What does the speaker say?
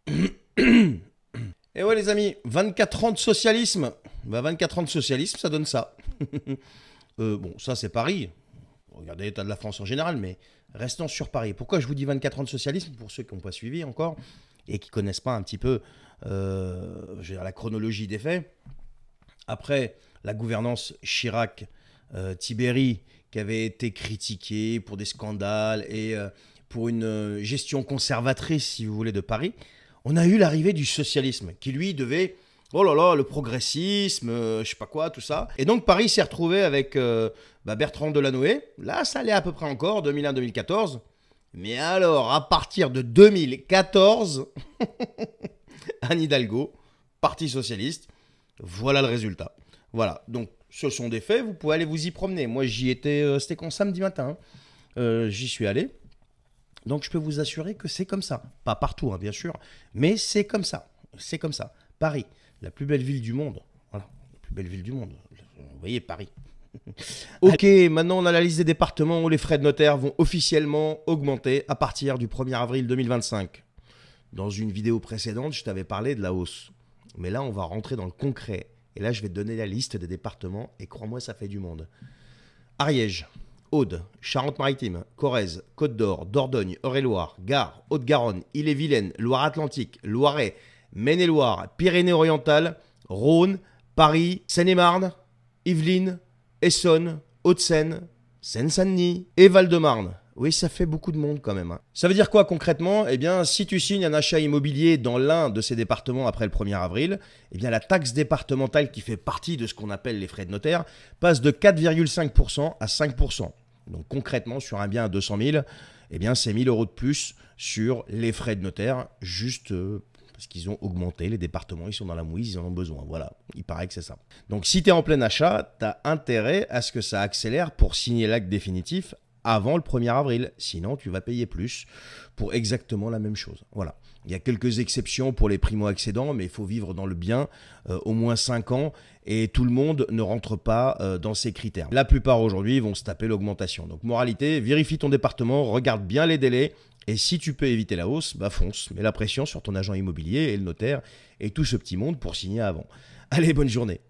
Et ouais les amis, 24 ans de socialisme. Bah 24 ans de socialisme, ça donne ça. Bon, ça c'est Paris. Regardez l'état de la France en général, mais restons sur Paris. Pourquoi je vous dis 24 ans de socialisme? Pour ceux qui n'ont pas suivi encore et qui ne connaissent pas un petit peu je veux dire, la chronologie des faits. Après la gouvernance Chirac-Tibéri, qui avait été critiquée pour des scandales et pour une gestion conservatrice, si vous voulez, de Paris, on a eu l'arrivée du socialisme, qui lui devait, oh là là, le progressisme, je sais pas quoi, tout ça. Et donc Paris s'est retrouvé avec Bertrand Delanoë. Là, ça allait à peu près encore, 2001-2014. Mais alors, à partir de 2014, Anne Hidalgo, Parti Socialiste, voilà le résultat. Voilà, donc ce sont des faits, vous pouvez aller vous y promener. Moi, j'y étais, c'était quand samedi matin, hein. J'y suis allé. Donc je peux vous assurer que c'est comme ça. Pas partout, hein, bien sûr, mais c'est comme ça. C'est comme ça. Paris, la plus belle ville du monde. Voilà, la plus belle ville du monde. Vous voyez, Paris. Ok, maintenant on a la liste des départements où les frais de notaire vont officiellement augmenter à partir du 1er avril 2025. Dans une vidéo précédente, je t'avais parlé de la hausse. Mais là, on va rentrer dans le concret. Et là, je vais te donner la liste des départements. Et crois-moi, ça fait du monde. Ariège, Aude, Charente-Maritime, Corrèze, Côte-d'Or, Dordogne, Eure-et-Loir, Gard, Haute-Garonne, Ille-et-Vilaine, Loire-Atlantique, Loiret, Maine-et-Loire, Pyrénées-Orientales, Rhône, Paris, Seine-et-Marne, Yvelines, Essonne, Hauts-de-Seine, Seine-Saint-Denis et Val-de-Marne. Oui, ça fait beaucoup de monde quand même, hein. Ça veut dire quoi concrètement? Eh bien, si tu signes un achat immobilier dans l'un de ces départements après le 1er avril, eh bien la taxe départementale qui fait partie de ce qu'on appelle les frais de notaire passe de 4,5% à 5%. Donc concrètement, sur un bien à 200 000, eh bien c'est 1 000 € de plus sur les frais de notaire, juste parce qu'ils ont augmenté, les départements, ils sont dans la mouise, ils en ont besoin. Voilà, il paraît que c'est ça. Donc si tu es en plein achat, tu as intérêt à ce que ça accélère pour signer l'acte définitif avant le 1er avril. Sinon, tu vas payer plus pour exactement la même chose. Voilà. Il y a quelques exceptions pour les primo-accédants, mais il faut vivre dans le bien au moins 5 ans et tout le monde ne rentre pas dans ces critères. La plupart aujourd'hui vont se taper l'augmentation. Donc, moralité, vérifie ton département, regarde bien les délais et si tu peux éviter la hausse, bah fonce. Mets la pression sur ton agent immobilier et le notaire et tout ce petit monde pour signer avant. Allez, bonne journée.